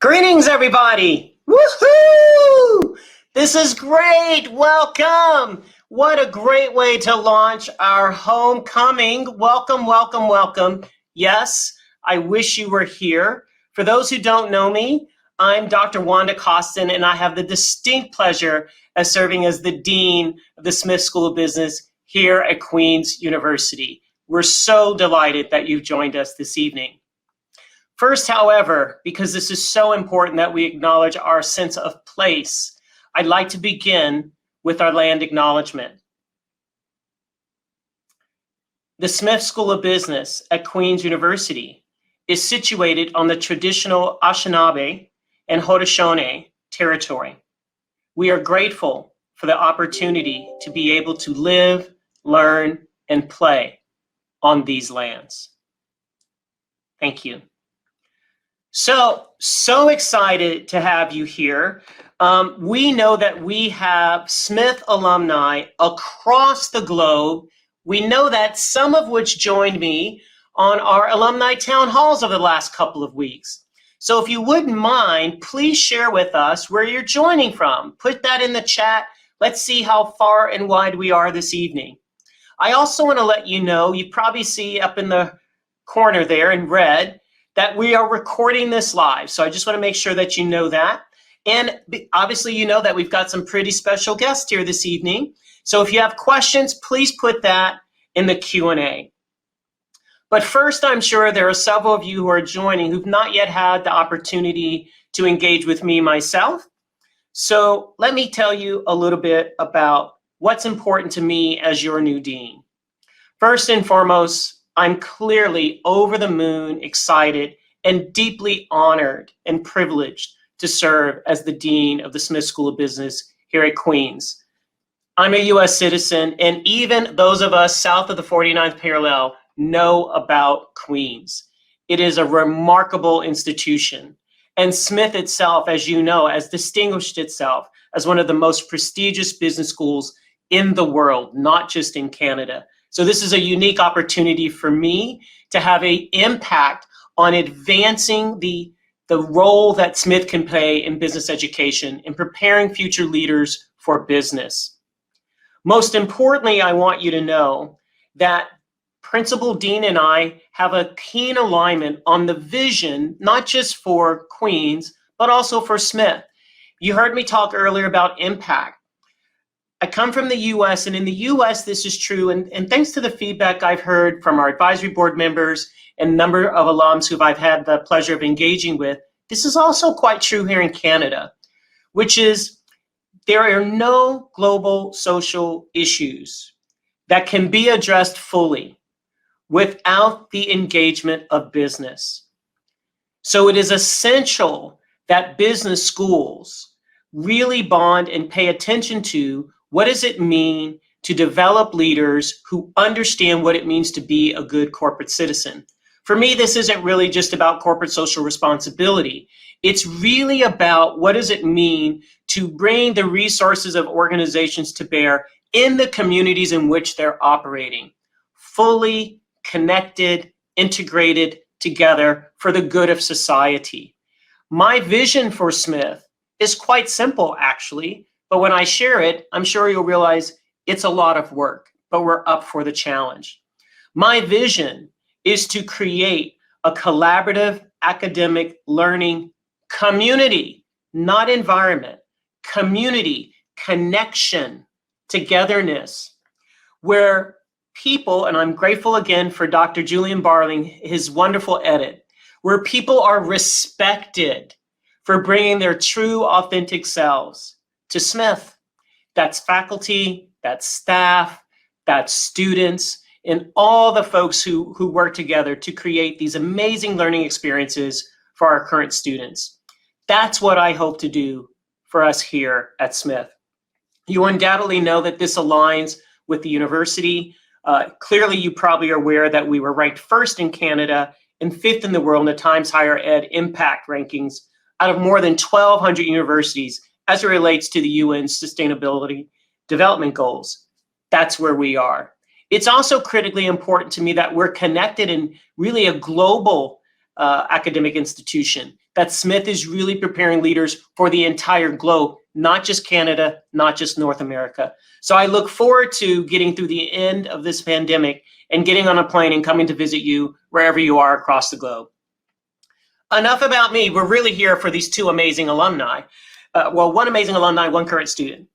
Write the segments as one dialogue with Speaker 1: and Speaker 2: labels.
Speaker 1: Greetings, everybody. Woohoo! This is great. Welcome. What a great way to launch our homecoming. Welcome, welcome, welcome. Yes, I wish you were here. For those who don't know me, I'm Dr. Wanda Costin, and I have the distinct pleasure of serving as the Dean of the Smith School of Business here at Queen's University. We're so delighted that you've joined us this evening. First, however, because this is so important that we acknowledge our sense of place, I'd like to begin with our land acknowledgement. The Smith School of Business at Queen's University is situated on the traditional Anishinaabe and Haudenosaunee territory. We are grateful for the opportunity to be able to live, learn, and play on these lands. Thank you. So excited to have you here. We know that we have Smith alumni across the globe. We know that some of which joined me on our alumni town halls over the last couple of weeks. So if you wouldn't mind, please share with us where you're joining from. Put that in the chat. Let's see how far and wide we are this evening. I also want to let you know, you probably see up in the corner there in red, that we are recording this live. So I just want to make sure that you know that. And obviously you know that we've got some pretty special guests here this evening. So if you have questions, please put that in the Q&A. But first, I'm sure there are several of you who are joining who've not yet had the opportunity to engage with me myself. So let me tell you a little bit about what's important to me as your new dean. First and foremost, I'm clearly over the moon excited and deeply honored and privileged to serve as the Dean of the Smith School of Business here at Queen's. I'm a US citizen, and even those of us south of the 49th parallel know about Queen's. It is a remarkable institution, and Smith itself, as you know, has distinguished itself as one of the most prestigious business schools in the world, not just in Canada. So this is a unique opportunity for me to have an impact on advancing the role that Smith can play in business education and preparing future leaders for business. Most importantly, I want you to know that Principal Dean and I have a keen alignment on the vision, not just for Queen's, but also for Smith. You heard me talk earlier about impact. I come from the US, and in the US, this is true. And thanks to the feedback I've heard from our advisory board members and a number of alums who I've had the pleasure of engaging with, this is also quite true here in Canada, which is there are no global social issues that can be addressed fully without the engagement of business. So it is essential that business schools really bond and pay attention to what does it mean to develop leaders who understand what it means to be a good corporate citizen. For me, this isn't really just about corporate social responsibility. It's really about what does it mean to bring the resources of organizations to bear in the communities in which they're operating, fully connected, integrated together for the good of society. My vision for Smith is quite simple, actually. But when I share it, I'm sure you'll realize it's a lot of work, but we're up for the challenge. My vision is to create a collaborative academic learning community, not environment, community, connection, togetherness, where people, and I'm grateful again for Dr. Julian Barling, his wonderful edit, where people are respected for bringing their true, authentic selves to Smith. That's faculty, that's staff, that's students, and all the folks who work together to create these amazing learning experiences for our current students. That's what I hope to do for us here at Smith. You undoubtedly know that this aligns with the university. Clearly, you probably are aware that we were ranked first in Canada and fifth in the world in the Times Higher Ed Impact Rankings out of more than 1,200 universities as it relates to the UN's Sustainability Development Goals. That's where we are. It's also critically important to me that we're connected in really a global academic institution, that Smith is really preparing leaders for the entire globe, not just Canada, not just North America. So I look forward to getting through the end of this pandemic and getting on a plane and coming to visit you wherever you are across the globe. Enough about me. We're really here for these two amazing alumni. One amazing alumni, one current student.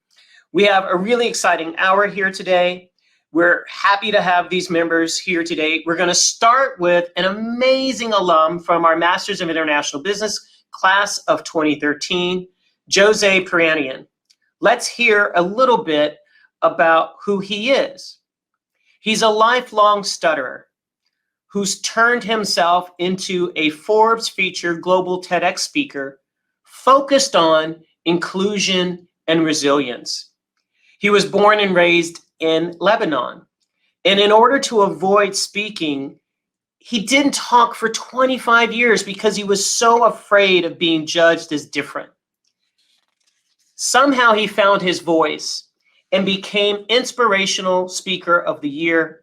Speaker 1: We have a really exciting hour here today. We're happy to have these members here today. We're going to start with an amazing alum from our Masters of International Business class of 2013, Jose Paranion. Let's hear a little bit about who he is. He's a lifelong stutterer who's turned himself into a Forbes featured global TEDx speaker focused on inclusion and resilience. He was born and raised in Lebanon. And in order to avoid speaking, he didn't talk for 25 years because he was so afraid of being judged as different. Somehow he found his voice and became Inspirational Speaker of the Year.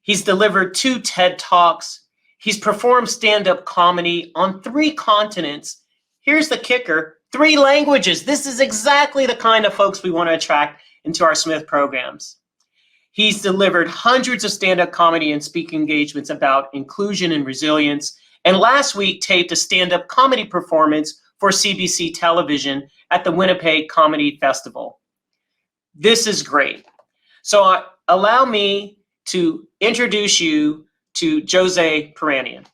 Speaker 1: He's delivered 2 TED Talks. He's performed stand-up comedy on 3 continents. Here's the kicker, 3 languages. This is exactly the kind of folks we want to attract into our Smith programs. He's delivered hundreds of stand-up comedy and speaking engagements about inclusion and resilience, and last week taped a stand-up comedy performance for CBC television at the Winnipeg Comedy Festival. This is great. So allow me to introduce you to Jose Paranion.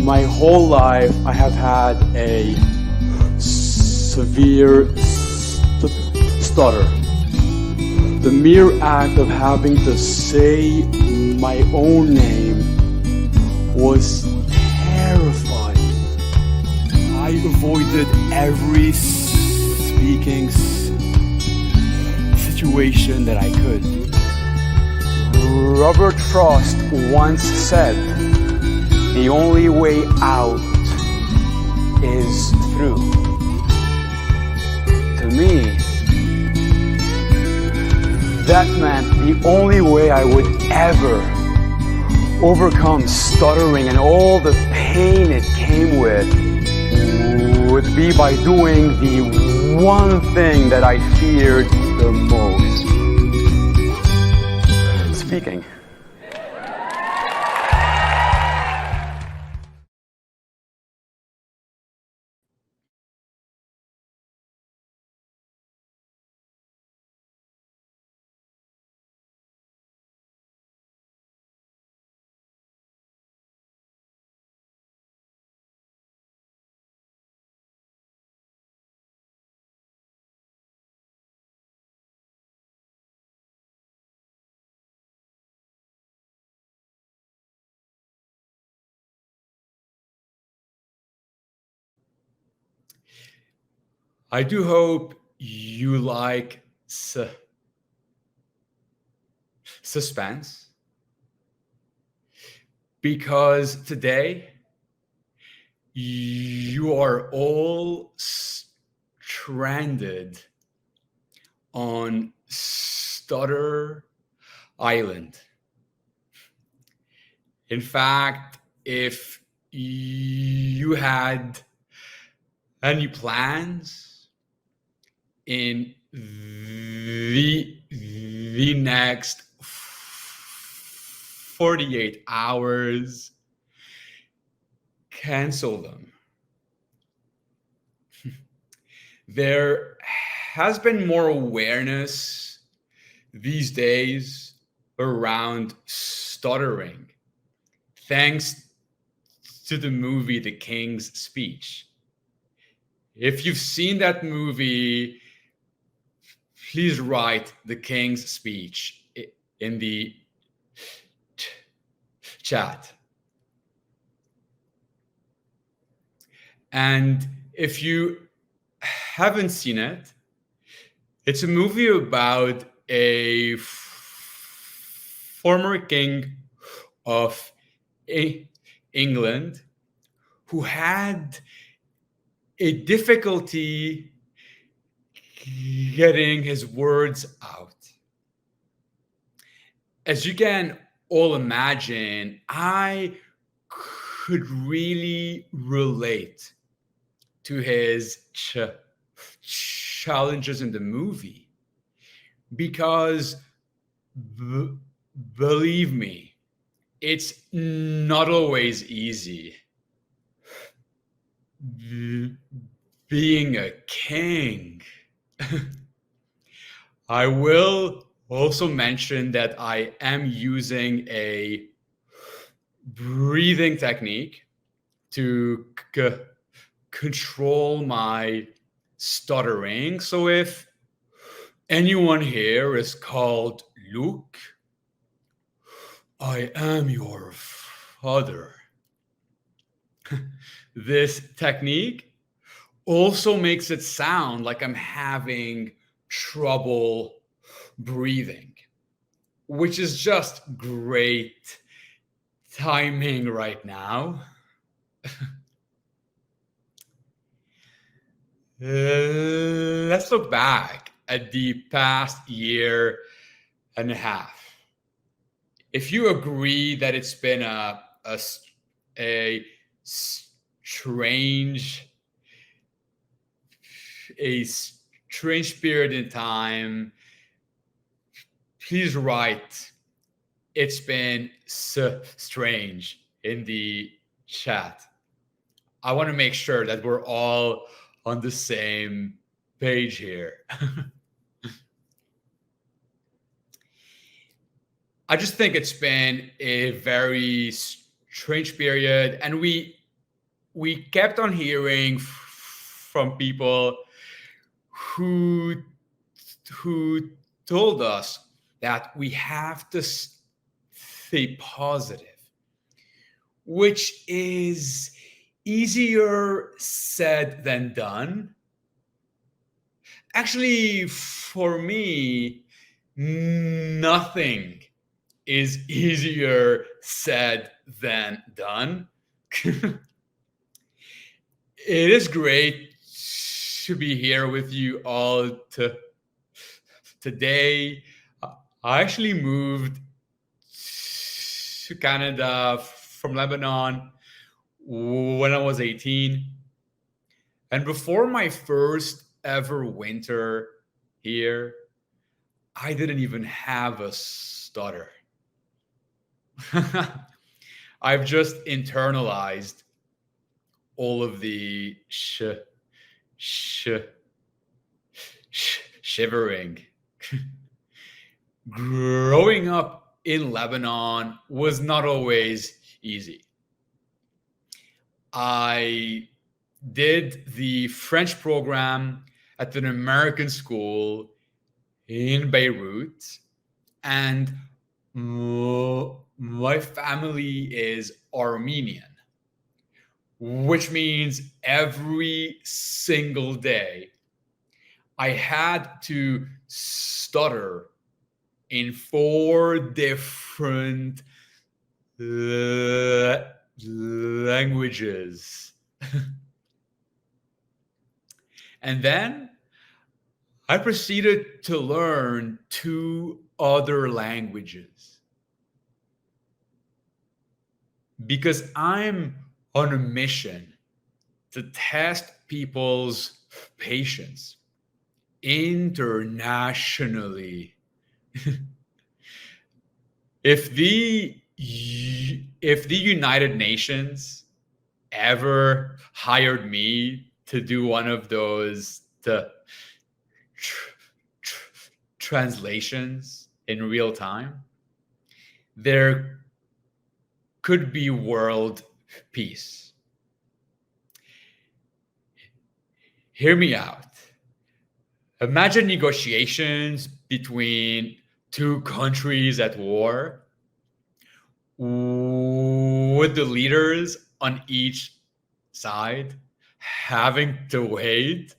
Speaker 2: My whole life, I have had a severe stutter. The mere act of having to say my own name was terrifying. I avoided every speaking situation that I could. Robert Frost once said, "The only way out is through." To me, that meant the only way I would ever overcome stuttering and all the pain it came with would be by doing the one thing that I feared the most: speaking.
Speaker 3: I do hope you like suspense, because today you are all stranded on Stutter Island. In fact, if you had any plans in the next 48 hours, cancel them. There has been more awareness these days around stuttering, thanks to the movie The King's Speech. If you've seen that movie, please write The King's Speech in the chat. And if you haven't seen it, it's a movie about a former king of England, who had a difficulty getting his words out. As you can all imagine, I could really relate to his challenges in the movie because believe me, it's not always easy being a king. I will also mention that I am using a breathing technique to control my stuttering. So if anyone here is called Luke, I am your father. This technique also makes it sound like I'm having trouble breathing, which is just great timing right now. Let's look back at the past year and a half. If you agree that it's been a strange period in time, please write "it's been so strange" in the chat. I want to make sure that we're all on the same page here. I just think it's been a very strange period, and we kept on hearing from people who told us that we have to stay positive, which is easier said than done. Actually, for me, nothing is easier said than done. It is great to be here with you all today. I actually moved to Canada from Lebanon when I was 18. And before my first ever winter here, I didn't even have a stutter. I've just internalized all of the shivering. Growing up in Lebanon was not always easy. I did the French program at an American school in Beirut, and my family is Armenian, which means every single day I had to stutter in 4 different languages. And then I proceeded to learn 2 other languages because I'm on a mission to test people's patience internationally. If the United Nations ever hired me to do one of those translations in real time, there could be world peace. Hear me out. Imagine negotiations between 2 countries at war, with the leaders on each side having to wait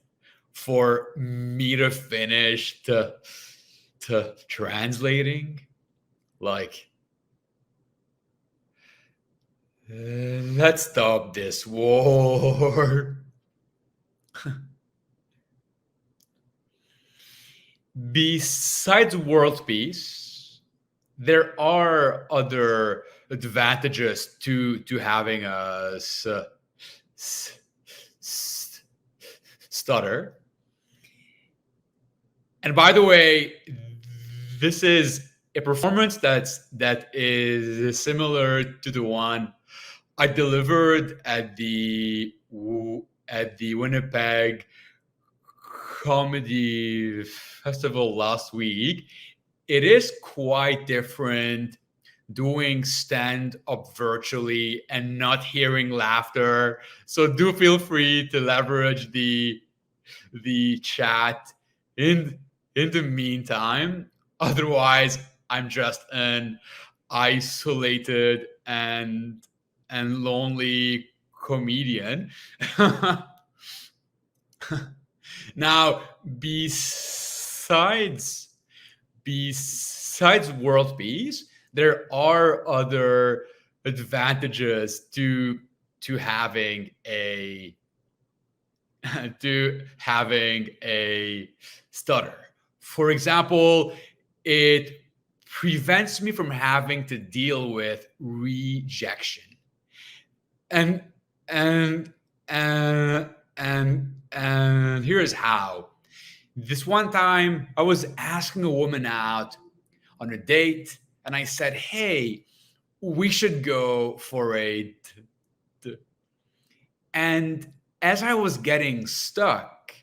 Speaker 3: for me to finish to translating. Like, Let's stop this war. Besides world peace, there are other advantages to having a stutter. And by the way, this is a performance that is similar to the one I delivered at the Winnipeg Comedy Festival last week. It is quite different doing stand up virtually and not hearing laughter. So do feel free to leverage the chat in the meantime. Otherwise, I'm just an isolated and lonely comedian. Now, besides world peace, there are other advantages to having a stutter. For example, it prevents me from having to deal with rejection. And here's how. This one time I was asking a woman out on a date, and I said, "Hey, we should go for a and as I was getting stuck,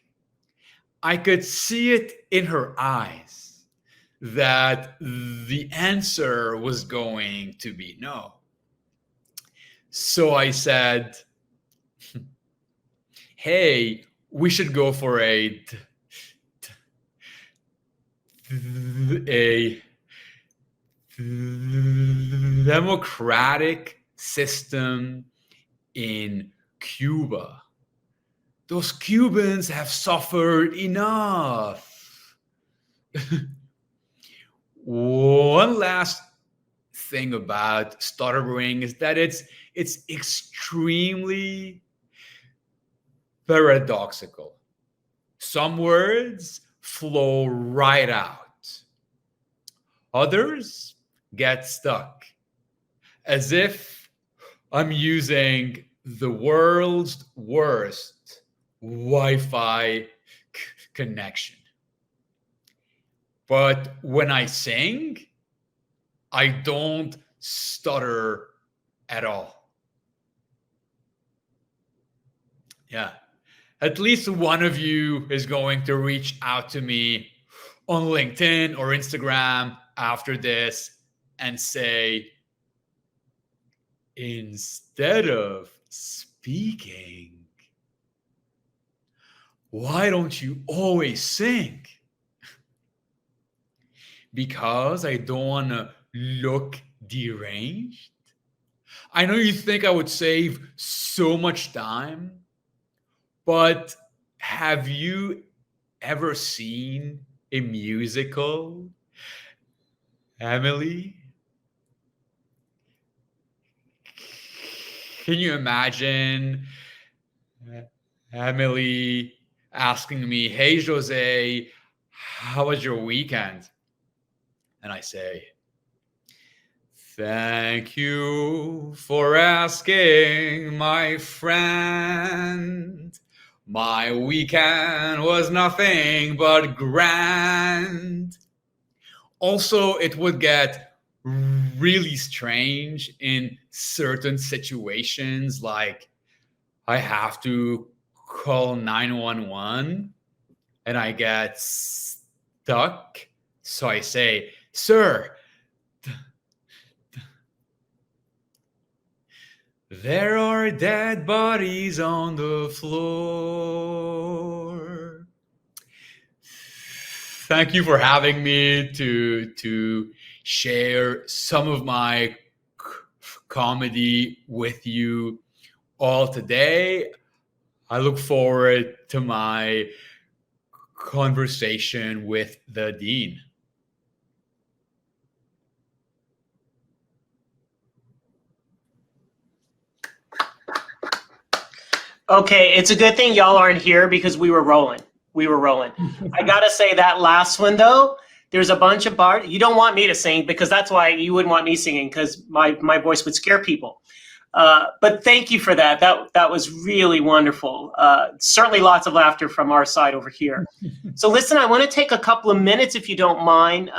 Speaker 3: I could see it in her eyes that the answer was going to be no. So I said, "Hey, we should go for a democratic system in Cuba. Those Cubans have suffered enough." One last thing about stuttering is that it's extremely paradoxical. Some words flow right out. Others get stuck, as if I'm using the world's worst Wi-Fi connection. But when I sing, I don't stutter at all. Yeah. At least one of you is going to reach out to me on LinkedIn or Instagram after this and say, "Instead of speaking, why don't you always sing?" Because I don't want to look deranged. I know you think I would save so much time, but have you ever seen a musical, Emily? Can you imagine Emily asking me, "Hey, Jose, how was your weekend?" And I say, "Thank you for asking, my friend. My weekend was nothing but grand." Also, it would get really strange in certain situations, like I have to call 911 and I get stuck. So I say, "Sir, there are dead bodies on the floor." Thank you for having me to share some of my comedy with you all today. I look forward to my conversation with the dean.
Speaker 1: Okay, it's a good thing y'all aren't here because we were rolling. We were rolling. I gotta say that last one though, there's a bunch of bars. You don't want me to sing because that's why you wouldn't want me singing because my voice would scare people. But thank you for that. That was really wonderful. Certainly lots of laughter from our side over here. So listen, I want to take a couple of minutes if you don't mind.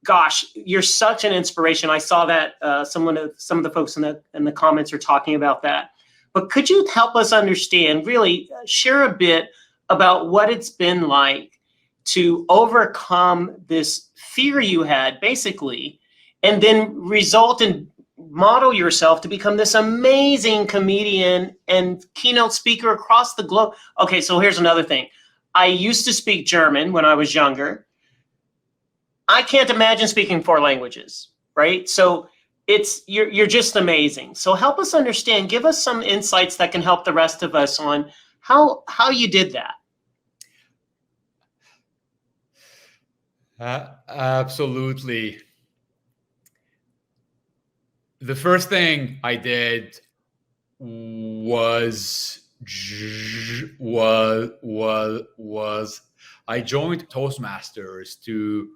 Speaker 1: Gosh, you're such an inspiration. I saw that some of the folks in the comments are talking about that. But could you help us understand, really share a bit about what it's been like to overcome this fear you had, basically, and then result in model yourself to become this amazing comedian and keynote speaker across the globe? Okay, so here's another thing. I used to speak German when I was younger. I can't imagine speaking 4 languages, right? So you're just amazing. So help us understand, give us some insights that can help the rest of us on how you did that.
Speaker 3: Absolutely. The first thing I did was I joined Toastmasters to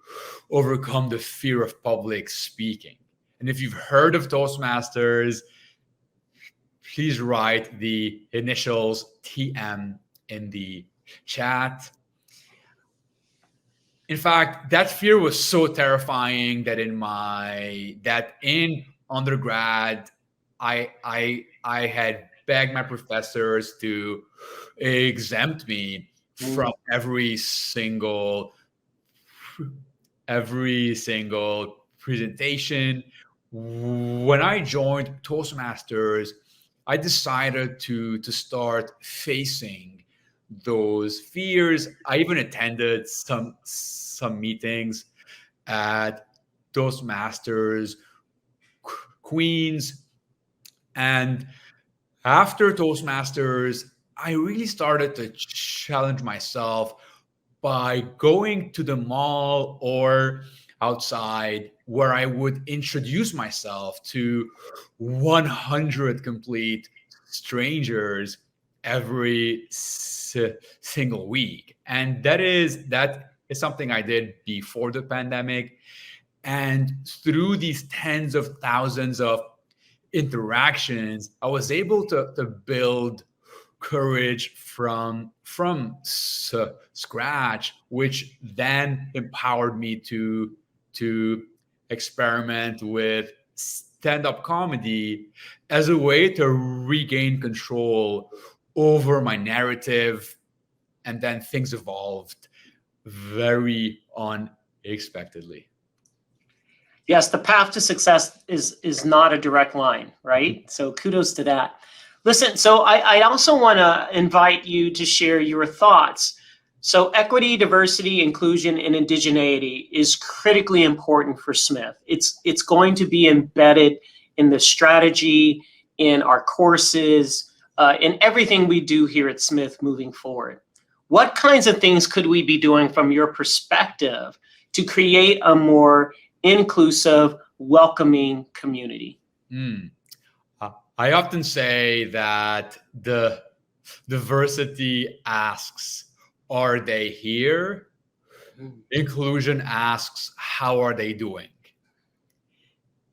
Speaker 3: overcome the fear of public speaking. And if you've heard of Toastmasters, please write the initials TM in the chat. In fact, that fear was so terrifying that in undergrad, I had begged my professors to exempt me from every single presentation. When I joined Toastmasters, I decided to start facing those fears. I even attended some meetings at Toastmasters Queens. And after Toastmasters, I really started to challenge myself by going to the mall or outside where I would introduce myself to 100 complete strangers every single week. And that is something I did before the pandemic. And through these tens of thousands of interactions, I was able to build courage from scratch, which then empowered me to experiment with stand-up comedy as a way to regain control over my narrative. And then things evolved very unexpectedly.
Speaker 1: Yes, the path to success is not a direct line, right? So kudos to that. Listen, so I also want to invite you to share your thoughts. So equity, diversity, inclusion, and indigeneity is critically important for Smith. It's going to be embedded in the strategy, in our courses, in everything we do here at Smith moving forward. What kinds of things could we be doing from your perspective to create a more inclusive, welcoming community?
Speaker 3: I often say that the diversity asks, are they here? Inclusion asks, how are they doing?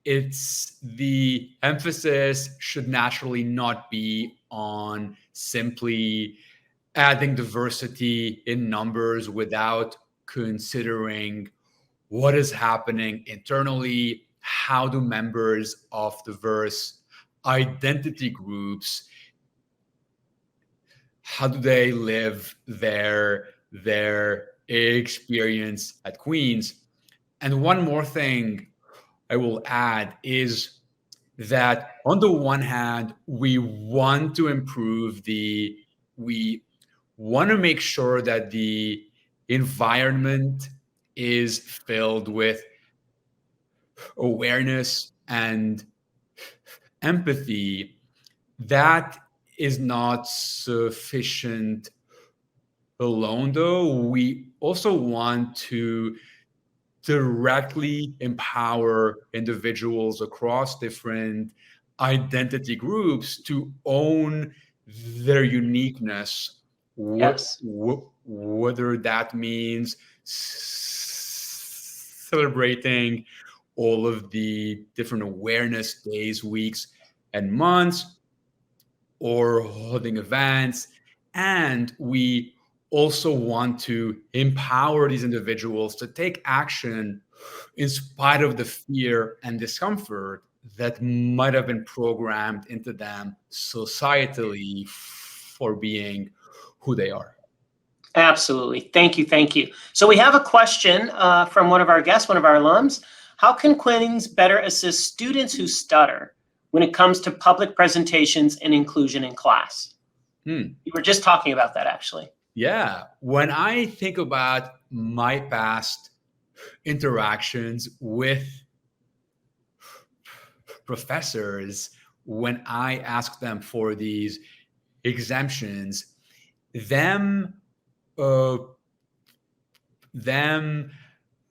Speaker 3: It's the emphasis should naturally not be on simply adding diversity in numbers without considering what is happening internally. How do members of diverse identity groups, how do they live their experience at Queens? And one more thing I will add is that on the one hand, we want to we want to make sure that the environment is filled with awareness and empathy. That is not sufficient alone, though. We also want to directly empower individuals across different identity groups to own their uniqueness,
Speaker 1: Yes.
Speaker 3: whether that means celebrating all of the different awareness days, weeks, and months, or holding events. And we also want to empower these individuals to take action in spite of the fear and discomfort that might have been programmed into them societally for being who they are.
Speaker 1: Absolutely. Thank you. Thank you. So we have a question from one of our guests, one of our alums. How can Queens better assist students who stutter when it comes to public presentations and inclusion in class? You were just talking about that, actually.
Speaker 3: Yeah. When I think about my past interactions with professors, when I ask them for these exemptions, them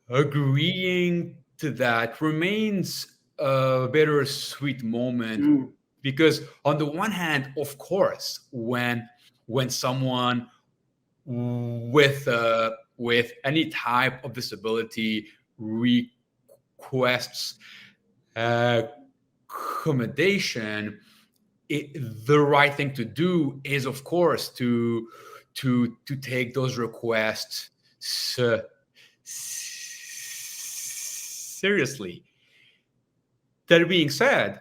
Speaker 3: agreeing to that remains a bittersweet moment, because on the one hand, of course, when someone with any type of disability requests accommodation, the right thing to do is, of course, to take those requests seriously. That being said,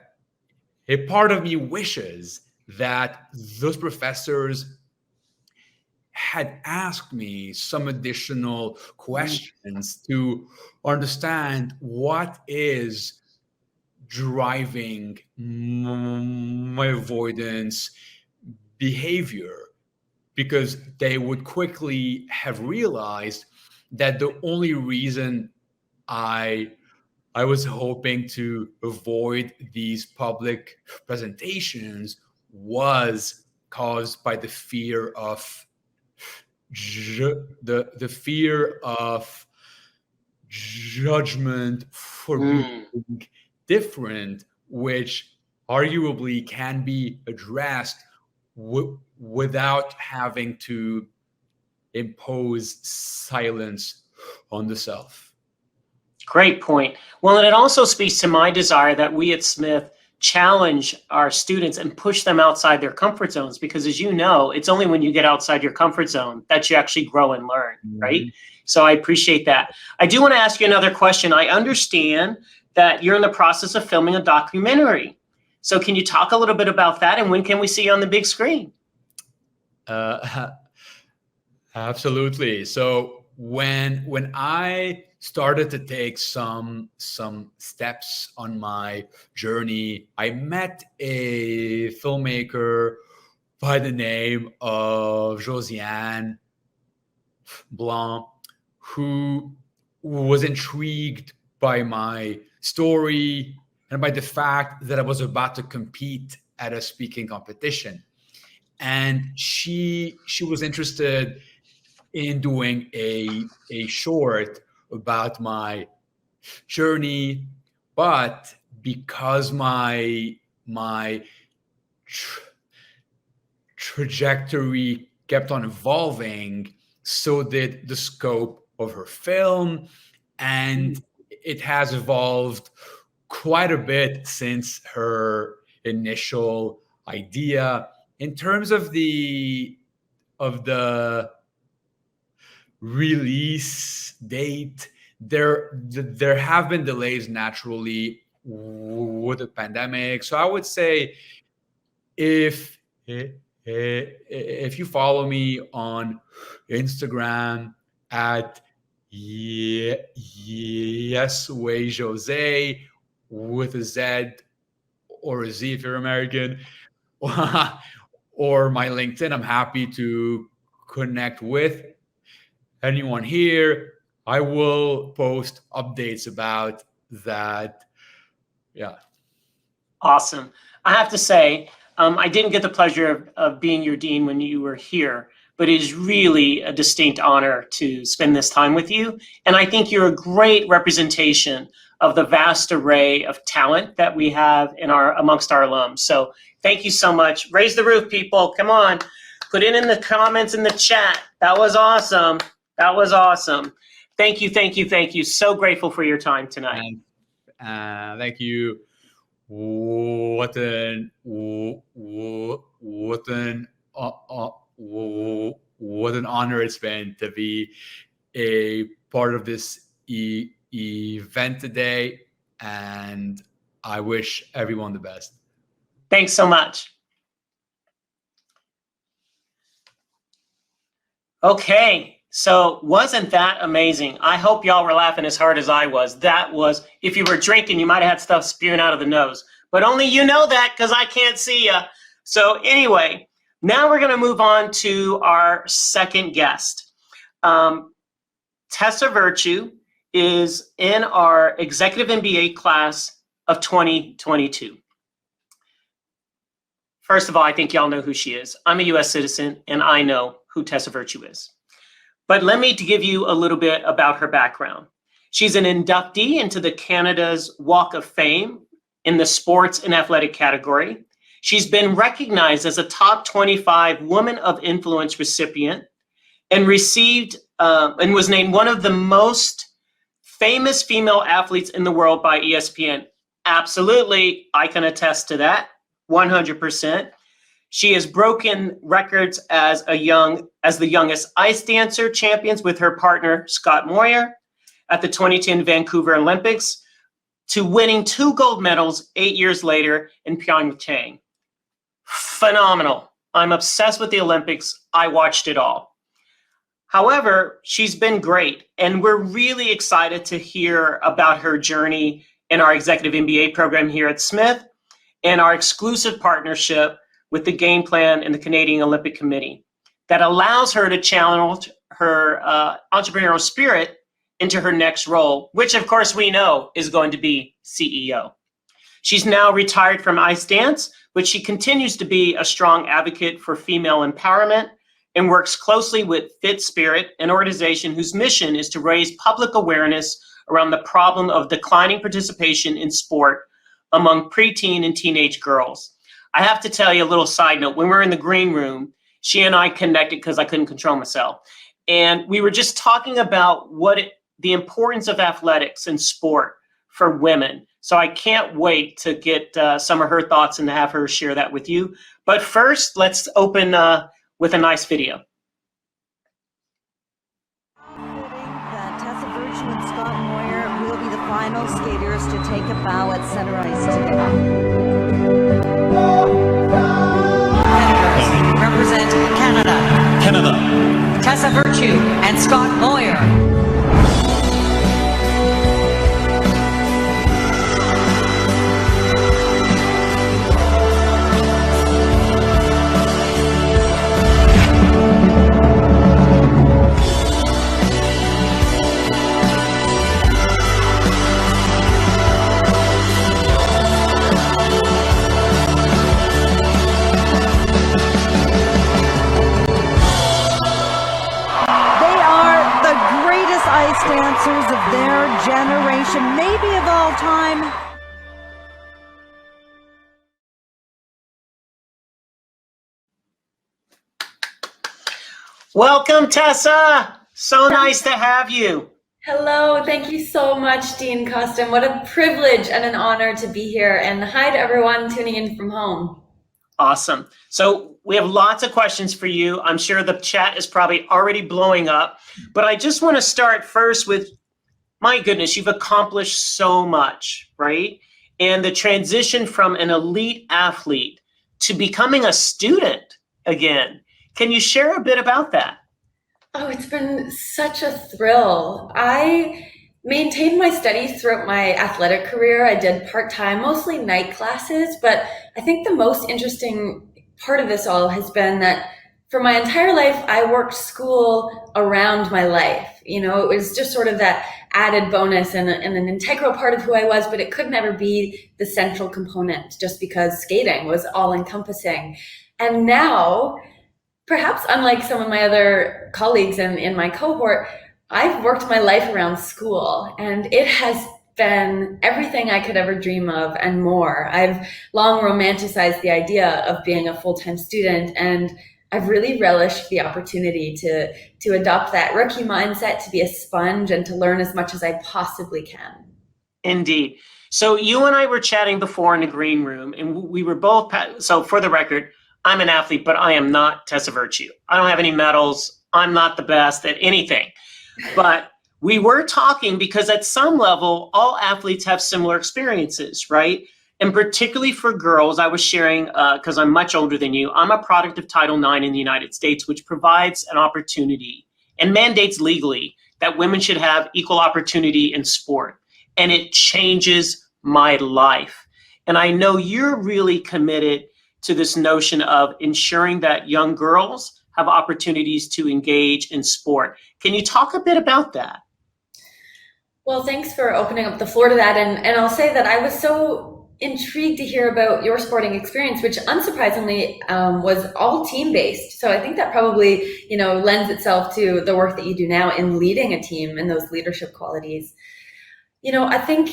Speaker 3: a part of me wishes that those professors had asked me some additional questions to understand what is driving my avoidance behavior, because they would quickly have realized that the only reason I was hoping to avoid these public presentations was caused by the fear of the fear of judgment for being different, which arguably can be addressed without having to impose silence on the self.
Speaker 1: Great point. Well, and it also speaks to my desire that we at Smith challenge our students and push them outside their comfort zones, because as you know, it's only when you get outside your comfort zone that you actually grow and learn, right? So I appreciate that. I do want to ask you another question. I understand that you're in the process of filming a documentary. So can you talk a little bit about that, and when can we see you on the big screen?
Speaker 3: Absolutely. So when I started to take some steps on my journey, I met a filmmaker by the name of Josiane Blanc, who was intrigued by my story and by the fact that I was about to compete at a speaking competition. And she was interested in doing a short about my journey, but because my trajectory kept on evolving, so did the scope of her film, and it has evolved quite a bit since her initial idea. In terms of the release date, there have been delays naturally with the pandemic. So I would say if you follow me on Instagram at YesWayJose with a Z or a Z if you're American, or my LinkedIn, I'm happy to connect with anyone here. I will post updates about that. Yeah.
Speaker 1: Awesome. I have to say, I didn't get the pleasure of being your dean when you were here, but it is really a distinct honor to spend this time with you. And I think you're a great representation of the vast array of talent that we have amongst our alums. So thank you so much. Raise the roof, people. Come on. Put it in the comments in the chat. That was awesome. That was awesome. Thank you, thank you, thank you. So grateful for your time tonight.
Speaker 3: And thank you. What an honor it's been to be a part of this event today, and I wish everyone the best.
Speaker 1: Thanks so much. Okay, so wasn't that amazing? I hope y'all were laughing as hard as I was. That was, if you were drinking, you might have had stuff spewing out of the nose, but only you know that because I can't see you. So anyway, now we're going to move on to our second guest. Tessa Virtue is in our Executive MBA class of 2022. First of all, I think y'all know who she is. I'm a US citizen and I know who Tessa Virtue is. But let me give you a little bit about her background. She's an inductee into the Canada's Walk of Fame in the sports and athletic category. She's been recognized as a top 25 Woman of Influence recipient and received and was named one of the most famous female athletes in the world by ESPN. Absolutely, I can attest to that, 100%. She has broken records as the youngest ice dancer champions with her partner, Scott Moyer, at the 2010 Vancouver Olympics, to winning 2 gold medals 8 years later in Pyeongchang. Phenomenal. I'm obsessed with the Olympics. I watched it all. However, she's been great, and we're really excited to hear about her journey in our Executive MBA program here at Smith and our exclusive partnership with the game plan and the Canadian Olympic Committee that allows her to channel her entrepreneurial spirit into her next role, which of course we know is going to be CEO. She's now retired from ice dance, but she continues to be a strong advocate for female empowerment and works closely with Fit Spirit, an organization whose mission is to raise public awareness around the problem of declining participation in sport among preteen and teenage girls. I have to tell you a little side note. When we were in the green room, she and I connected because I couldn't control myself. And we were just talking about the importance of athletics and sport for women. So I can't wait to get some of her thoughts and to have her share that with you. But first, let's open with a nice video.
Speaker 4: That Tessa Virtue and Scott Moyer will be the final skaters to take a bow at center ice today. Senators represent Canada. Tessa Virtue and Scott Moyer. Dancers of their generation, maybe of all time.
Speaker 1: Welcome, Tessa. So nice to have you.
Speaker 5: Hello, thank you so much, Dean Costin. What a privilege and an honor to be here. And hi to everyone tuning in from home.
Speaker 1: Awesome. So we have lots of questions for you. I'm sure the chat is probably already blowing up, but I just want to start first with, my goodness, you've accomplished so much, right? And the transition from an elite athlete to becoming a student again. Can you share a bit about that?
Speaker 5: Oh, it's been such a thrill. I maintained my studies throughout my athletic career. I did part-time, mostly night classes, but I think the most interesting part of this all has been that for my entire life, I worked school around my life. You know, it was just sort of that added bonus and an integral part of who I was, but it could never be the central component just because skating was all encompassing. And now, perhaps unlike some of my other colleagues in my cohort, I've worked my life around school, and it has been everything I could ever dream of and more. I've long romanticized the idea of being a full-time student, and I've really relished the opportunity to adopt that rookie mindset, to be a sponge and to learn as much as I possibly can.
Speaker 1: Indeed. So you and I were chatting before in the green room, and we were both, so for the record, I'm an athlete, but I am not Tessa Virtue. I don't have any medals. I'm not the best at anything. But we were talking because at some level, all athletes have similar experiences, right? And particularly for girls, I was sharing, because I'm much older than you, I'm a product of Title IX in the United States, which provides an opportunity and mandates legally that women should have equal opportunity in sport. And it changes my life. And I know you're really committed to this notion of ensuring that young girls have opportunities to engage in sport. Can you talk a bit about that?
Speaker 5: Well, thanks for opening up the floor to that. And I'll say that I was so intrigued to hear about your sporting experience, which unsurprisingly was all team-based. So I think that probably, lends itself to the work that you do now in leading a team and those leadership qualities. I think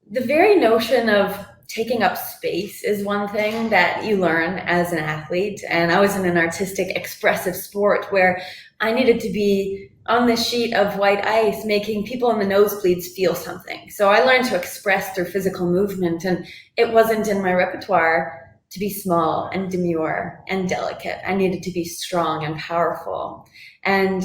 Speaker 5: the very notion of taking up space is one thing that you learn as an athlete. And I was in an artistic, expressive sport where I needed to be on this sheet of white ice, making people in the nosebleeds feel something. So I learned to express through physical movement, and it wasn't in my repertoire to be small and demure and delicate. I needed to be strong and powerful. And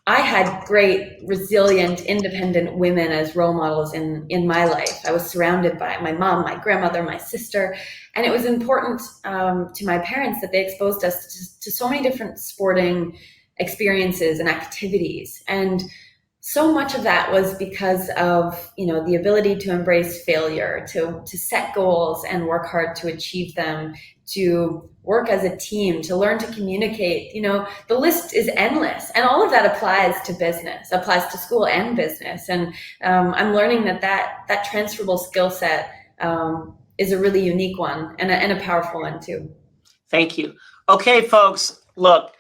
Speaker 5: I had great, resilient, independent women as role models in my life. I was surrounded by my mom, my grandmother, my sister, and it was important to my parents that they exposed us to so many different sporting experiences and activities. And so much of that was because of, the ability to embrace failure, to set goals and work hard to achieve them, to work as a team, to learn to communicate. The list is endless. And all of that applies to business, applies to school and business. And I'm learning that transferable skill set is a really unique one and a powerful one too.
Speaker 1: Thank you. Okay, folks, look,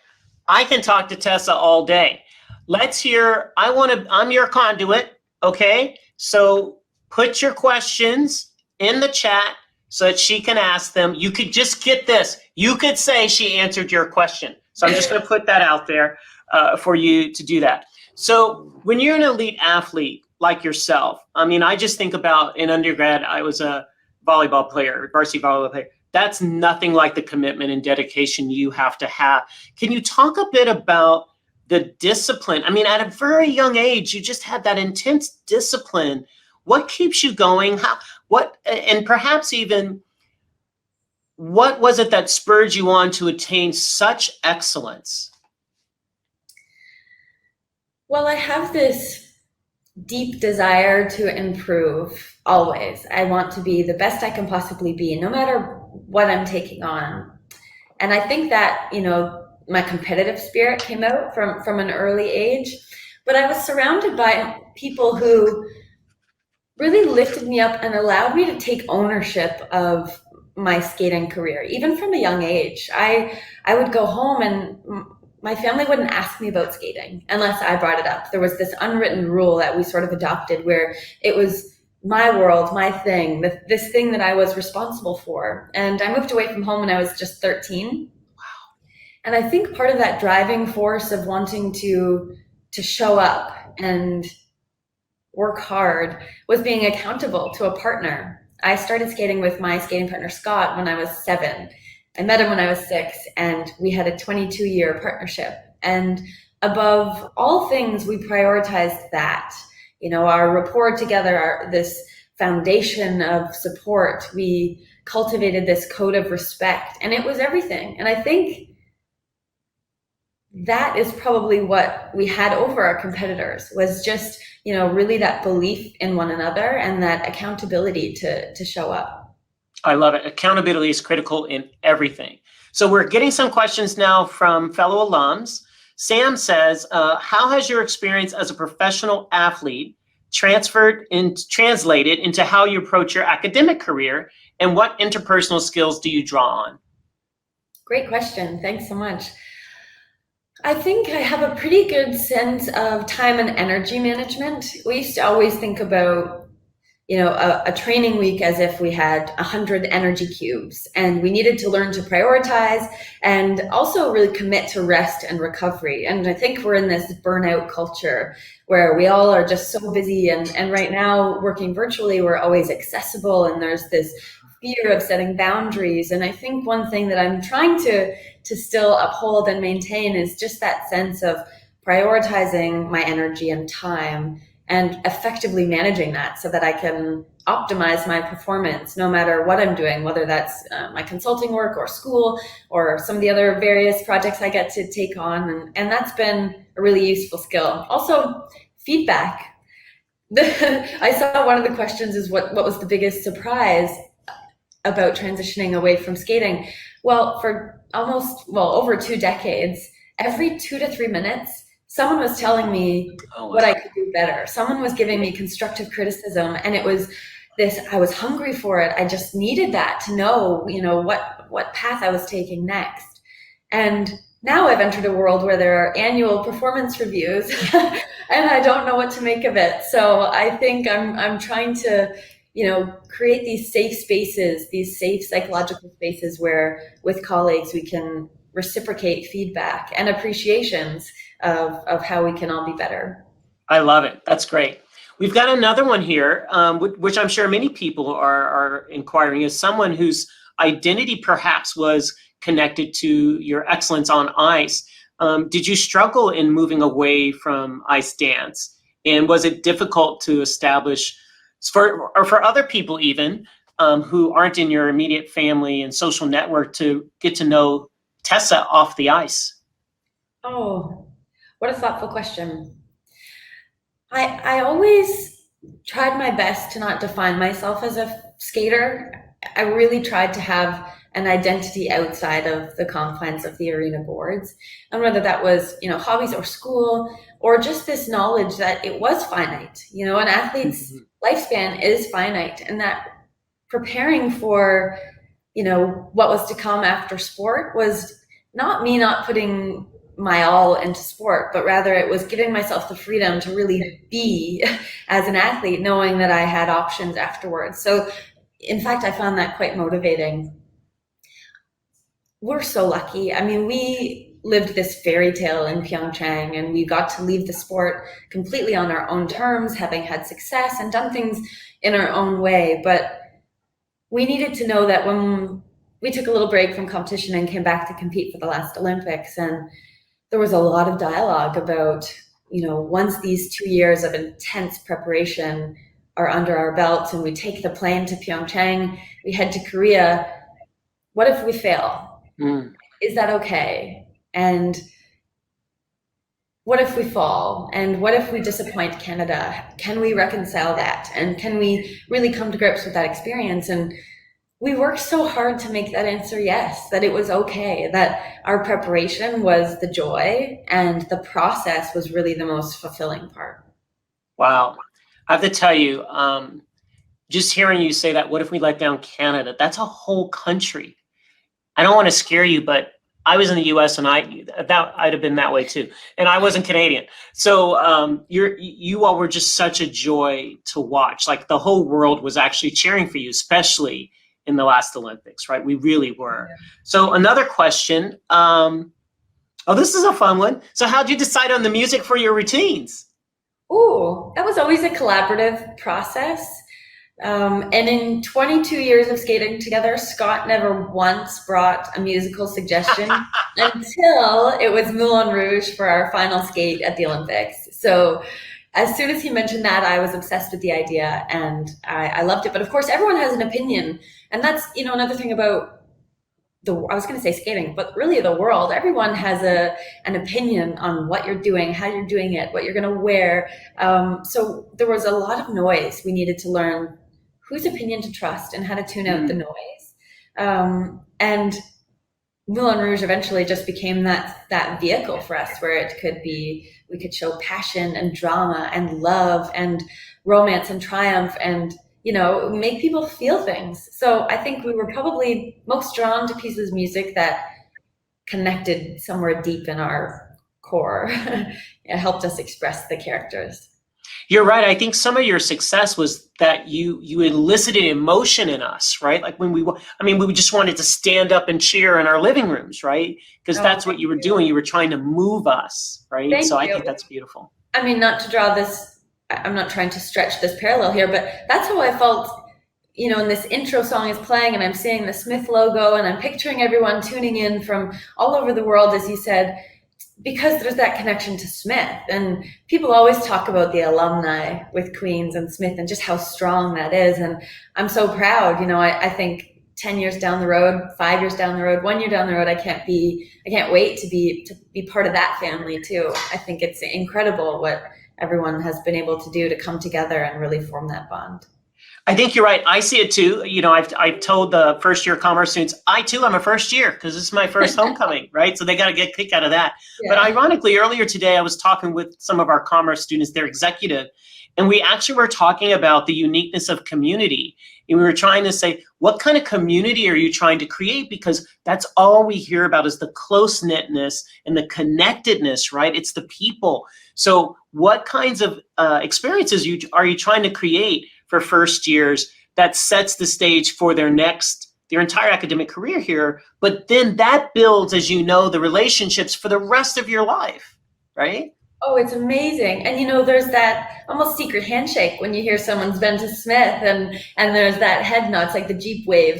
Speaker 1: I can talk to Tessa all day. Let's hear, I'm your conduit, okay? So put your questions in the chat so that she can ask them. You could just get this. You could say she answered your question. So I'm just gonna put that out there for you to do that. So when you're an elite athlete like yourself, I just think about in undergrad, I was a volleyball player, varsity volleyball player. That's nothing like the commitment and dedication you have to have. Can you talk a bit about the discipline? At a very young age, you just had that intense discipline. What keeps you going? And perhaps even, what was it that spurred you on to attain such excellence?
Speaker 5: Well, I have this deep desire to improve always. I want to be the best I can possibly be, no matter what I'm taking on. And I think that, my competitive spirit came out from an early age, but I was surrounded by people who really lifted me up and allowed me to take ownership of my skating career, even from a young age. I would go home and my family wouldn't ask me about skating unless I brought it up. There was this unwritten rule that we sort of adopted where it was my world, my thing, this thing that I was responsible for. And I moved away from home when I was just 13.
Speaker 1: Wow.
Speaker 5: And I think part of that driving force of wanting to show up and work hard was being accountable to a partner. I started skating with my skating partner, Scott, when I was 7. I met him when I was 6, and we had a 22-year partnership. And above all things, we prioritized that. Our rapport together, this foundation of support, we cultivated this code of respect, and it was everything. And I think that is probably what we had over our competitors, was just, really that belief in one another and that accountability to show up.
Speaker 1: I love it. Accountability is critical in everything. So we're getting some questions now from fellow alums. Sam says, how has your experience as a professional athlete translated into how you approach your academic career, and what interpersonal skills do you draw on?
Speaker 5: Great question. Thanks so much. I think I have a pretty good sense of time and energy management. We used to always think about, a training week as if we had 100 energy cubes, and we needed to learn to prioritize and also really commit to rest and recovery. And I think we're in this burnout culture where we all are just so busy, and right now working virtually, we're always accessible, and there's this fear of setting boundaries. And I think one thing that I'm trying to still uphold and maintain is just that sense of prioritizing my energy and time and effectively managing that so that I can optimize my performance no matter what I'm doing, whether that's my consulting work or school or some of the other various projects I get to take on. And that's been a really useful skill. Also, feedback. I saw one of the questions is what was the biggest surprise about transitioning away from skating? Well, for over 2 decades, every 2 to 3 minutes, someone was telling me what I could do better. Someone was giving me constructive criticism, and it was this, I was hungry for it. I just needed that to know, what path I was taking next. And now I've entered a world where there are annual performance reviews and I don't know what to make of it. So I think I'm trying to, create these safe spaces, these safe psychological spaces where with colleagues we can reciprocate feedback and appreciations of how we can all be better.
Speaker 1: I love it. That's great. We've got another one here, which I'm sure many people are inquiring, is someone whose identity perhaps was connected to your excellence on ice. Did you struggle in moving away from ice dance? And was it difficult to establish, for other people even, who aren't in your immediate family and social network, to get to know Tessa off the ice?
Speaker 5: Oh, what a thoughtful question. I always tried my best to not define myself as a skater. I really tried to have an identity outside of the confines of the arena boards. And whether that was, hobbies or school, or just this knowledge that it was finite, an athlete's lifespan is finite, and that preparing for, what was to come after sport was not me not putting my all into sport, but rather it was giving myself the freedom to really be as an athlete, knowing that I had options afterwards. So in fact, I found that quite motivating. We're so lucky. I mean, we lived this fairy tale in Pyeongchang, and we got to leave the sport completely on our own terms, having had success and done things in our own way. But we needed to know that when we took a little break from competition and came back to compete for the last Olympics, and there was a lot of dialogue about, once these 2 years of intense preparation are under our belts and we take the plane to Pyeongchang, we head to Korea, what if we fail? Is that okay? And what if we fall? And what if we disappoint Canada? Can we reconcile that? And can we really come to grips with that experience? And we worked so hard to make that answer yes, that it was okay, that our preparation was the joy and the process was really the most fulfilling part.
Speaker 1: Wow. I have to tell you, just hearing you say that, what if we let down Canada? That's a whole country. I don't want to scare you, but I was in the U.S. and I'd have been that way too, and I wasn't Canadian. So you all were just such a joy to watch. Like the whole world was actually cheering for you, especially in the last Olympics, right? We really were. Yeah. So another question. This is a fun one. So how'd you decide on the music for your routines?
Speaker 5: Ooh, that was always a collaborative process. And in 22 years of skating together, Scott never once brought a musical suggestion until it was Moulin Rouge for our final skate at the Olympics. So as soon as he mentioned that, I was obsessed with the idea, and I loved it. But of course, everyone has an opinion. And that's, another thing about I was going to say skating, but really the world. Everyone has an opinion on what you're doing, how you're doing it, what you're going to wear. So there was a lot of noise. We needed to learn whose opinion to trust and how to tune out the noise. And Moulin Rouge eventually just became that vehicle for us, where we could show passion and drama and love and romance and triumph and, make people feel things. So I think we were probably most drawn to pieces of music that connected somewhere deep in our core. It helped us express the characters.
Speaker 1: You're right. I think some of your success was that you elicited emotion in us, right? Like when we just wanted to stand up and cheer in our living rooms, right? Because that's what you were doing. You were trying to move us, right?
Speaker 5: Thank
Speaker 1: so
Speaker 5: you.
Speaker 1: I think that's beautiful.
Speaker 5: I mean, not to draw this, I'm not trying to stretch this parallel here, but that's how I felt, you know, and this intro song is playing and I'm seeing the Smith logo and I'm picturing everyone tuning in from all over the world, as you said, because there's that connection to Smith. And people always talk about the alumni with Queens and Smith and just how strong that is. And I'm so proud. You know, I think 10 years down the road, 5 years down the road, 1 year down the road, I can't wait to be part of that family too. I think it's incredible what everyone has been able to do to come together and really form that bond.
Speaker 1: I think you're right. I see it too. You know, I've told the first year commerce students, I too am a first year because this is my first homecoming, right? So they got to get a kick out of that. Yeah. But ironically, earlier today, I was talking with some of our commerce students, they're executive, and we actually were talking about the uniqueness of community. And we were trying to say, what kind of community are you trying to create? Because that's all we hear about is the close-knitness and the connectedness, right? It's the people. So what kinds of experiences are you trying to create for first years that sets the stage for their entire academic career here, but then that builds, as you know, the relationships for the rest of your life, right?
Speaker 5: Oh, it's amazing. And you know, there's that almost secret handshake when you hear someone's been to Smith and there's that head nod, it's like the Jeep wave,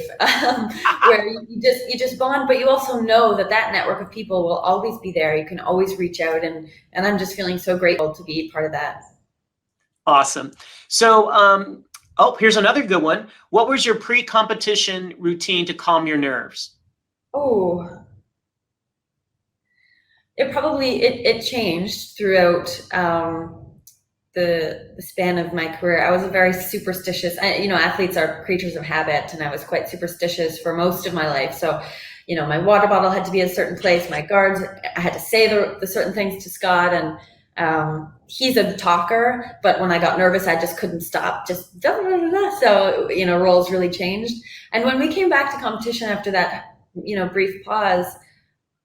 Speaker 5: where you just bond, but you also know that network of people will always be there. You can always reach out and I'm just feeling so grateful to be part of that.
Speaker 1: Awesome. So, here's another good one. What was your pre-competition routine to calm your nerves?
Speaker 5: Oh, it changed throughout the span of my career. I was a very superstitious, athletes are creatures of habit, and I was quite superstitious for most of my life. So, you know, my water bottle had to be a certain place, my guards, I had to say the certain things to Scott, and he's a talker, but when I got nervous, I just couldn't stop, just da, da, da, da. So, you know, roles really changed. And when we came back to competition after that, you know, brief pause,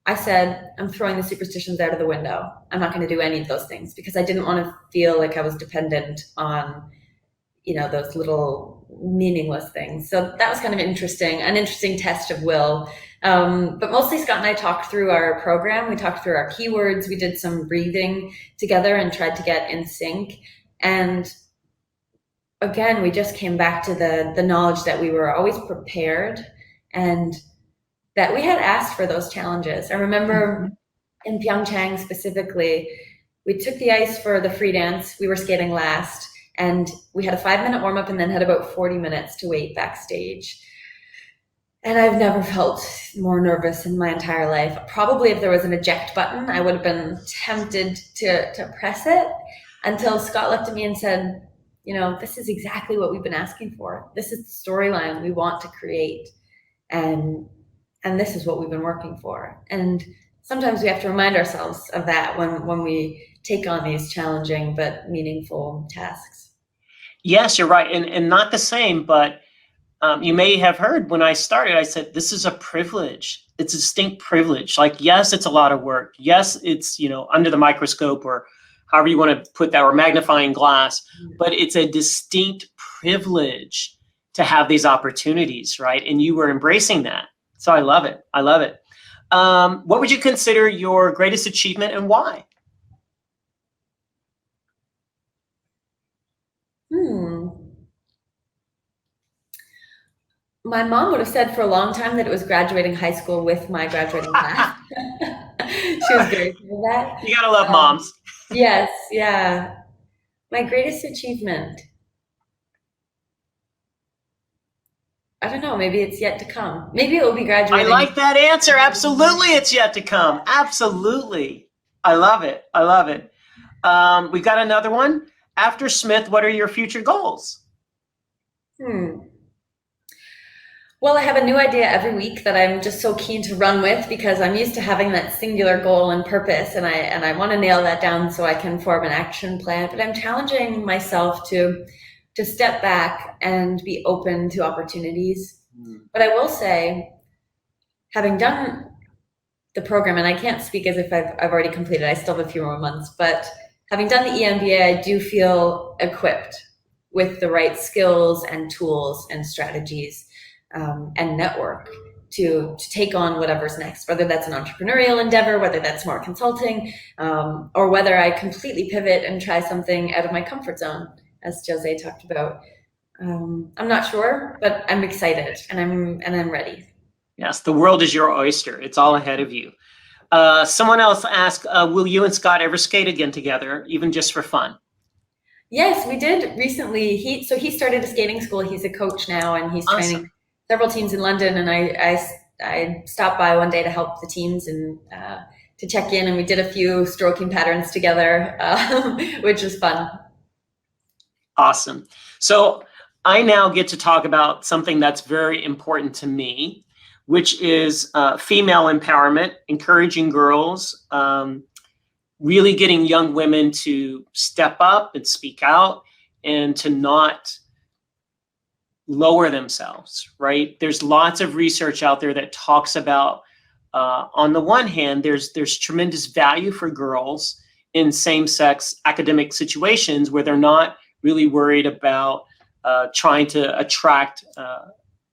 Speaker 5: I said, I'm throwing the superstitions out of the window. I'm not going to do any of those things because I didn't want to feel like I was dependent on, you know, those little meaningless things. So that was kind of an interesting test of will. But mostly Scott and I talked through our program. We talked through our keywords. We did some breathing together and tried to get in sync. And again, we just came back to the knowledge that we were always prepared and that we had asked for those challenges. I remember in Pyeongchang specifically, we took the ice for the free dance. We were skating last and we had a 5-minute warm up and then had about 40 minutes to wait backstage. And I've never felt more nervous in my entire life. Probably if there was an eject button, I would have been tempted to press it until Scott looked at me and said, you know, this is exactly what we've been asking for. This is the storyline we want to create. And this is what we've been working for. And sometimes we have to remind ourselves of that when we take on these challenging but meaningful tasks.
Speaker 1: Yes, you're right. And not the same, but you may have heard when I started, I said, this is a privilege. It's a distinct privilege. Like, yes, it's a lot of work. Yes, it's, you know, under the microscope or however you want to put that, or magnifying glass, but it's a distinct privilege to have these opportunities, right? And you were embracing that. So I love it. I love it. What would you consider your greatest achievement and why?
Speaker 5: My mom would have said for a long time that it was graduating high school with my graduating class. She was very good at that.
Speaker 1: You gotta love moms.
Speaker 5: Yes, yeah. My greatest achievement. I don't know, maybe it's yet to come. Maybe it will be graduating.
Speaker 1: I like that answer. Absolutely, it's yet to come. Absolutely. I love it. I love it. We got another one. After Smith, what are your future goals?
Speaker 5: Well, I have a new idea every week that I'm just so keen to run with because I'm used to having that singular goal and purpose, and I want to nail that down so I can form an action plan. But I'm challenging myself to step back and be open to opportunities. But I will say, having done the program, and I can't speak as if I've already completed. I still have a few more months, but having done the EMBA, I do feel equipped with the right skills and tools and strategies and network to take on whatever's next, whether that's an entrepreneurial endeavor, whether that's more consulting, or whether I completely pivot and try something out of my comfort zone, as Jose talked about. I'm not sure, but I'm excited and I'm ready.
Speaker 1: Yes, the world is your oyster. It's all ahead of you. Someone else asked, will you and Scott ever skate again together, even just for fun?
Speaker 5: Yes, we did recently. He started a skating school. He's a coach now, and he's
Speaker 1: Awesome.
Speaker 5: training several teams in London. And I stopped by one day to help the teams and to check in, and we did a few stroking patterns together, which was fun.
Speaker 1: Awesome. So I now get to talk about something that's very important to me, which is female empowerment, encouraging girls, really getting young women to step up and speak out and to not lower themselves, right? There's lots of research out there that talks about, on the one hand, there's tremendous value for girls in same-sex academic situations where they're not really worried about trying to attract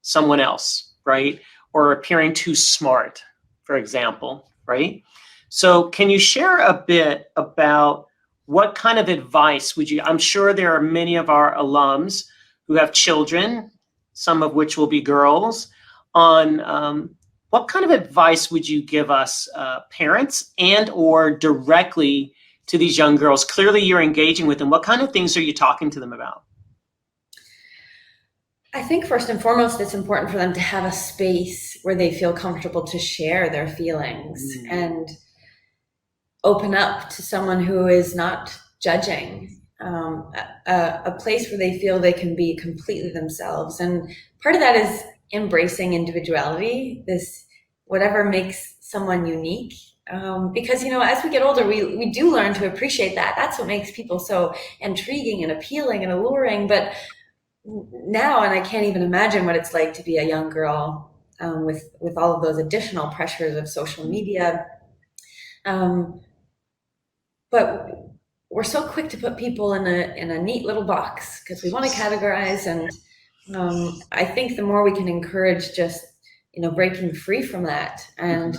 Speaker 1: someone else, right? Or appearing too smart, for example, right? So can you share a bit about what kind of advice would you, I'm sure there are many of our alums who have children, some of which will be girls, on what kind of advice would you give us parents and or directly to these young girls? Clearly you're engaging with them. What kind of things are you talking to them about?
Speaker 5: I think first and foremost, it's important for them to have a space where they feel comfortable to share their feelings and open up to someone who is not judging, a place where they feel they can be completely themselves. And part of that is embracing individuality, this whatever makes someone unique. Because, as we get older, we do learn to appreciate that. That's what makes people so intriguing and appealing and alluring. But now, and I can't even imagine what it's like to be a young girl with all of those additional pressures of social media. But we're so quick to put people in a neat little box because we want to categorize. And I think the more we can encourage just breaking free from that and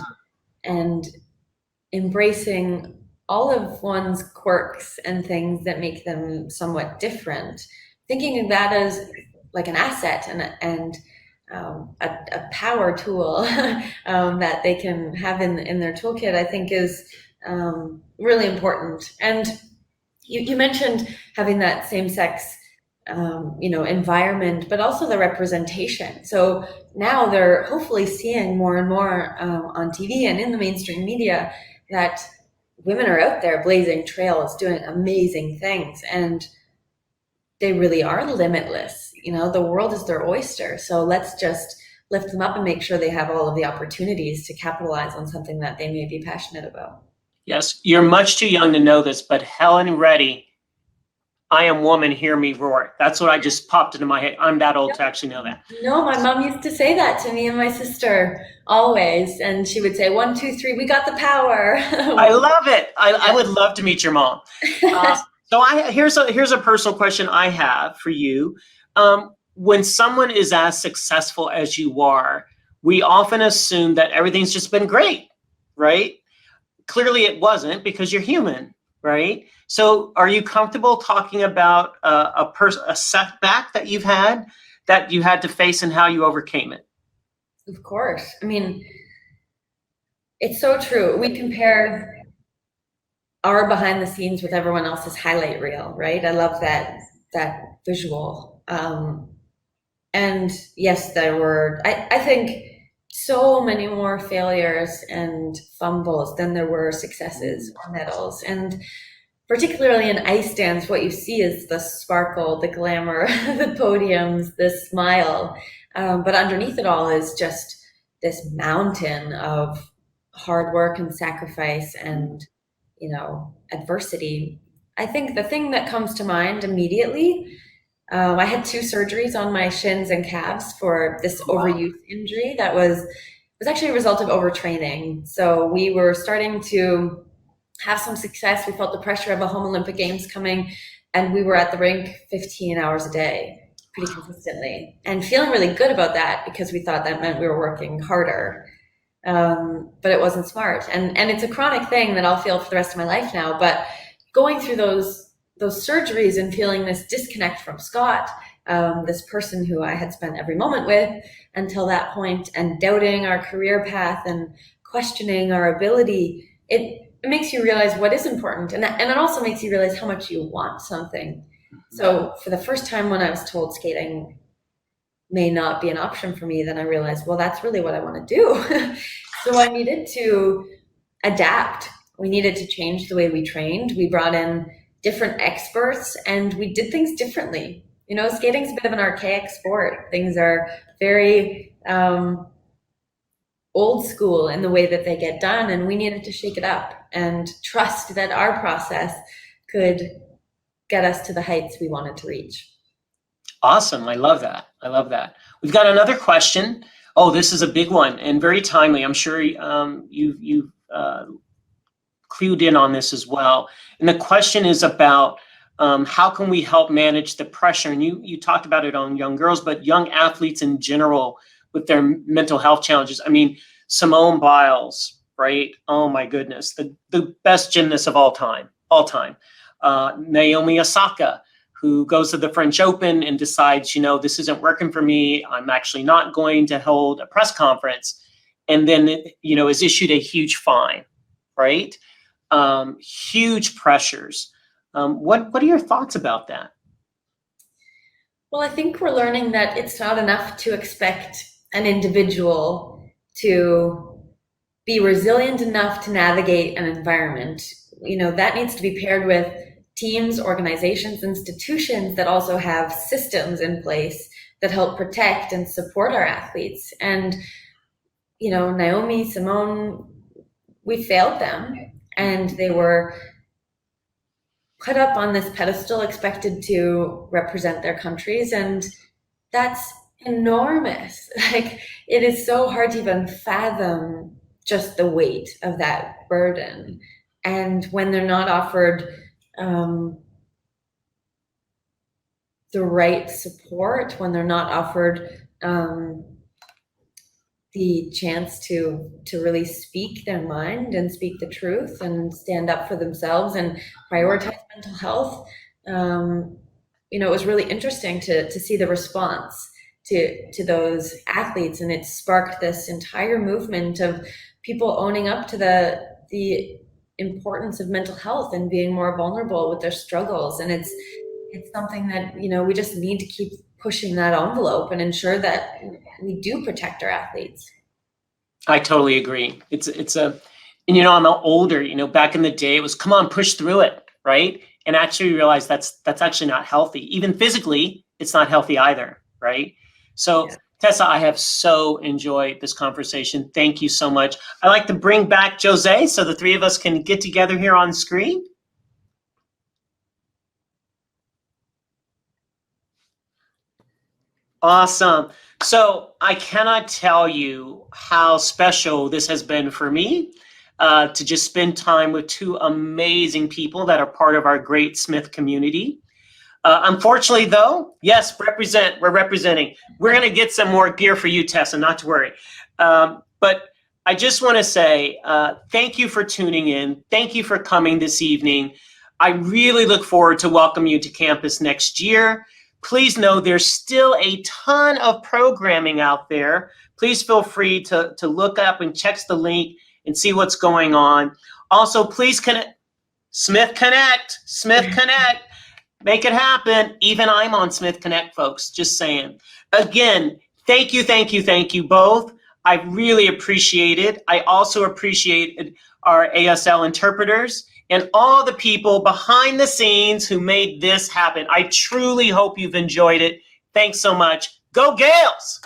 Speaker 5: embracing all of one's quirks and things that make them somewhat different, thinking of that as like an asset and a power tool that they can have in their toolkit, I think is really important. And you mentioned having that same-sex environment, but also the representation. So now they're hopefully seeing more and more on TV and in the mainstream media that women are out there blazing trails, doing amazing things, and they really are limitless. The world is their oyster. So let's just lift them up and make sure they have all of the opportunities to capitalize on something that they may be passionate about.
Speaker 1: Yes, you're much too young to know this, but Helen Reddy, I am woman, hear me roar. That's what I just popped into my head. I'm that old to actually know that.
Speaker 5: No, my mom used to say that to me and my sister always. And she would say, 1, 2, 3, we got the power.
Speaker 1: I love it. I would love to meet your mom. So here's a personal question I have for you. When someone is as successful as you are, we often assume that everything's just been great, right? Clearly it wasn't, because you're human, right? So are you comfortable talking about a setback that you've had, that you had to face, and how you overcame it?
Speaker 5: Of course. I mean, it's so true. We compare our behind the scenes with everyone else's highlight reel, right? I love that visual. And yes, there were, I think, so many more failures and fumbles than there were successes or medals. And particularly in ice dance, what you see is the sparkle, the glamour, the podiums, the smile. But underneath it all is just this mountain of hard work and sacrifice and, adversity. I think the thing that comes to mind immediately, I had 2 surgeries on my shins and calves for this overuse injury that was was actually a result of overtraining. So we were starting to have some success. We felt the pressure of a home Olympic Games coming, and we were at the rink 15 hours a day pretty consistently, and feeling really good about that because we thought that meant we were working harder. But it wasn't smart. And it's a chronic thing that I'll feel for the rest of my life now. But going through those surgeries and feeling this disconnect from Scott, this person who I had spent every moment with until that point, and doubting our career path and questioning our ability, it makes you realize what is important. And it also makes you realize how much you want something. So for the first time when I was told skating may not be an option for me, then I realized, well, that's really what I want to do. So I needed to adapt. We needed to change the way we trained. We brought in different experts and we did things differently. You know, skating's a bit of an archaic sport. Things are very old school in the way that they get done, and we needed to shake it up and trust that our process could get us to the heights we wanted to reach.
Speaker 1: Awesome. I love that. I love that. We've got another question. Oh, this is a big one and very timely. I'm sure you've clued in on this as well. And the question is about how can we help manage the pressure? And you talked about it on young girls, but young athletes in general with their mental health challenges. I mean, Simone Biles, right? Oh my goodness, the best gymnast of all time. Naomi Osaka, who goes to the French Open and decides, you know, this isn't working for me. I'm actually not going to hold a press conference. And then, you know, is issued a huge fine, right? Huge pressures. What are your thoughts about that?
Speaker 5: Well, I think we're learning that it's not enough to expect an individual to be resilient enough to navigate an environment. You know, that needs to be paired with teams, organizations, institutions that also have systems in place that help protect and support our athletes. And, you know, Naomi, Simone, we failed them, and they were put up on this pedestal, expected to represent their countries. And that's enormous. Like, it is so hard to even fathom just the weight of that burden. And when they're not offered the right support, when they're not offered the chance to really speak their mind and speak the truth and stand up for themselves and prioritize mental health, you know, it was really interesting to see the response to those athletes, and it sparked this entire movement of people owning up to the importance of mental health and being more vulnerable with their struggles. And it's something that, you know, we just need to keep pushing that envelope and ensure that we do protect our athletes.
Speaker 1: I totally agree. And you know, I'm older, you know, back in the day it was, come on, push through it, right? And actually realize that's actually not healthy. Even physically, it's not healthy either, right? So yeah. Tessa, I have so enjoyed this conversation. Thank you so much. I'd like to bring back Jose so the three of us can get together here on screen. Awesome. So I cannot tell you how special this has been for me to just spend time with two amazing people that are part of our great Smith community. Unfortunately, though, yes, we're representing. We're going to get some more gear for you, Tessa, not to worry. But I just want to say thank you for tuning in. Thank you for coming this evening. I really look forward to welcoming you to campus next year. Please know there's still a ton of programming out there. Please feel free to look up and check the link and see what's going on. Also, please connect. SmithConnect. Make it happen. Even I'm on SmithConnect, folks. Just saying. Again, thank you both. I really appreciate it. I also appreciate our ASL interpreters and all the people behind the scenes who made this happen. I truly hope you've enjoyed it. Thanks so much. Go Gales!